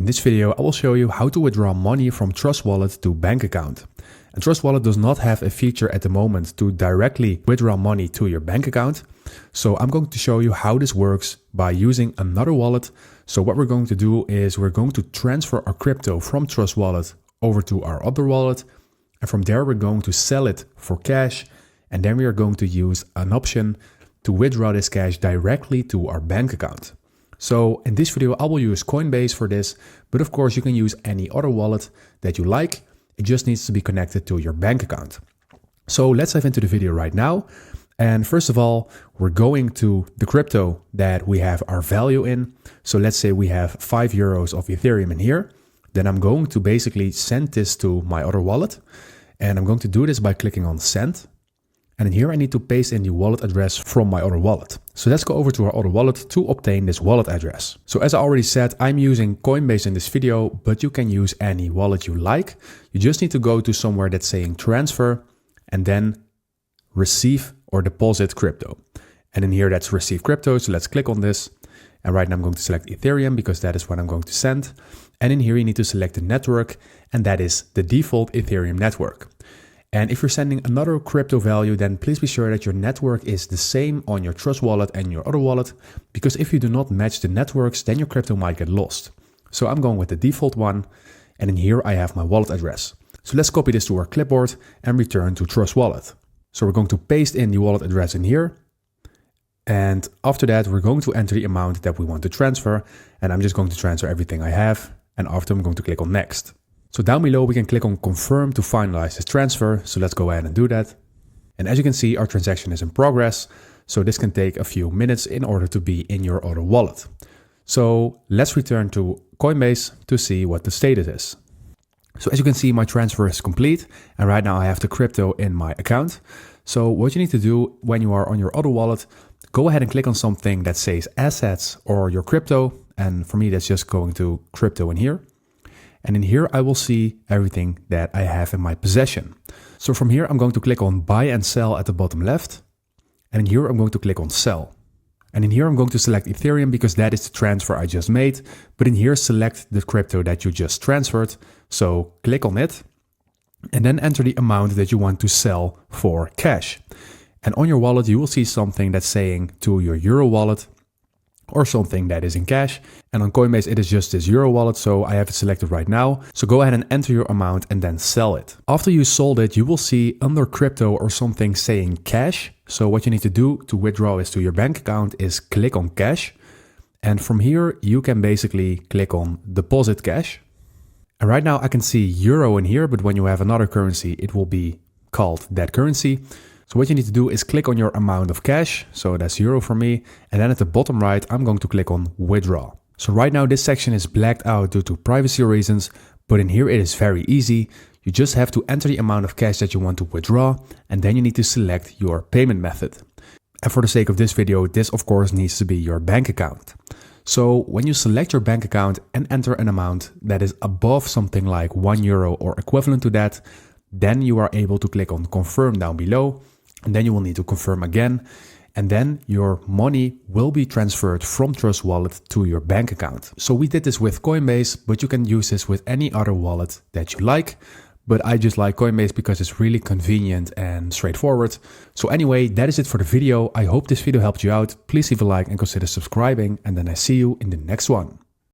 this video, I will show you how to withdraw money from Trust Wallet to bank account. And Trust Wallet does not have a feature at the moment to directly withdraw money to your bank account. So I'm going to show you how this works by using another wallet. So what we're going to do is we're going to transfer our crypto from Trust Wallet over to our other wallet. And from there, we're going to sell it for cash. And then we are going to use an option to withdraw this cash directly to our bank account. So in this video, I will use Coinbase for this, but of course you can use any other wallet that you like. It just needs to be connected to your bank account. So let's dive into the video right now. And first of all, we're going to the crypto that we have our value in. So let's say we have 5 euros of Ethereum in here. Then I'm going to basically send this to my other wallet. And I'm going to do this by clicking on send. And in here I need to paste in the wallet address from my other wallet. So let's go over to our other wallet to obtain this wallet address. So as I already said, I'm using Coinbase in this video, but you can use any wallet you like. You just need to go to somewhere that's saying transfer and then receive or deposit crypto. And in here that's receive crypto. So let's click on this. And right now I'm going to select Ethereum because that is what I'm going to send. And in here you need to select the network, and that is the default Ethereum network. And if you're sending another crypto value, then please be sure that your network is the same on your Trust Wallet and your other wallet, because if you do not match the networks, then your crypto might get lost. So I'm going with the default one, and in here I have my wallet address. So let's copy this to our clipboard and return to Trust Wallet. So we're going to paste in the wallet address in here. And after that, we're going to enter the amount that we want to transfer. And I'm just going to transfer everything I have. And after I'm going to click on next. So down below, we can click on confirm to finalize this transfer. So let's go ahead and do that. And as you can see, our transaction is in progress. So this can take a few minutes in order to be in your other wallet. So let's return to Coinbase to see what the status is. So as you can see, my transfer is complete. And right now I have the crypto in my account. So what you need to do when you are on your other wallet, go ahead and click on something that says assets or your crypto. And for me, that's just going to crypto in here. And in here, I will see everything that I have in my possession. So from here, I'm going to click on buy and sell at the bottom left. And in here, I'm going to click on sell. And in here, I'm going to select Ethereum because that is the transfer I just made. But in here, select the crypto that you just transferred. So click on it and then enter the amount that you want to sell for cash. And on your wallet, you will see something that's saying to your Euro wallet or something that is in cash. And on Coinbase, it is just this Euro wallet, so I have it selected right now. So go ahead and enter your amount and then sell it. After you sold it, you will see under crypto or something saying cash. So what you need to do to withdraw is to your bank account is click on cash. And from here, you can basically click on deposit cash. And right now I can see Euro in here, but when you have another currency, it will be called that currency. So what you need to do is click on your amount of cash. So that's Euro for me. And then at the bottom right, I'm going to click on withdraw. So right now this section is blacked out due to privacy reasons, but in here it is very easy. You just have to enter the amount of cash that you want to withdraw, and then you need to select your payment method. And for the sake of this video, this of course needs to be your bank account. So when you select your bank account and enter an amount that is above something like €1 or equivalent to that, then you are able to click on confirm down below. And then you will need to confirm again. And then your money will be transferred from Trust Wallet to your bank account. So we did this with Coinbase, but you can use this with any other wallet that you like. But I just like Coinbase because it's really convenient and straightforward. So anyway, that is it for the video. I hope this video helped you out. Please leave a like and consider subscribing. And then I see you in the next one.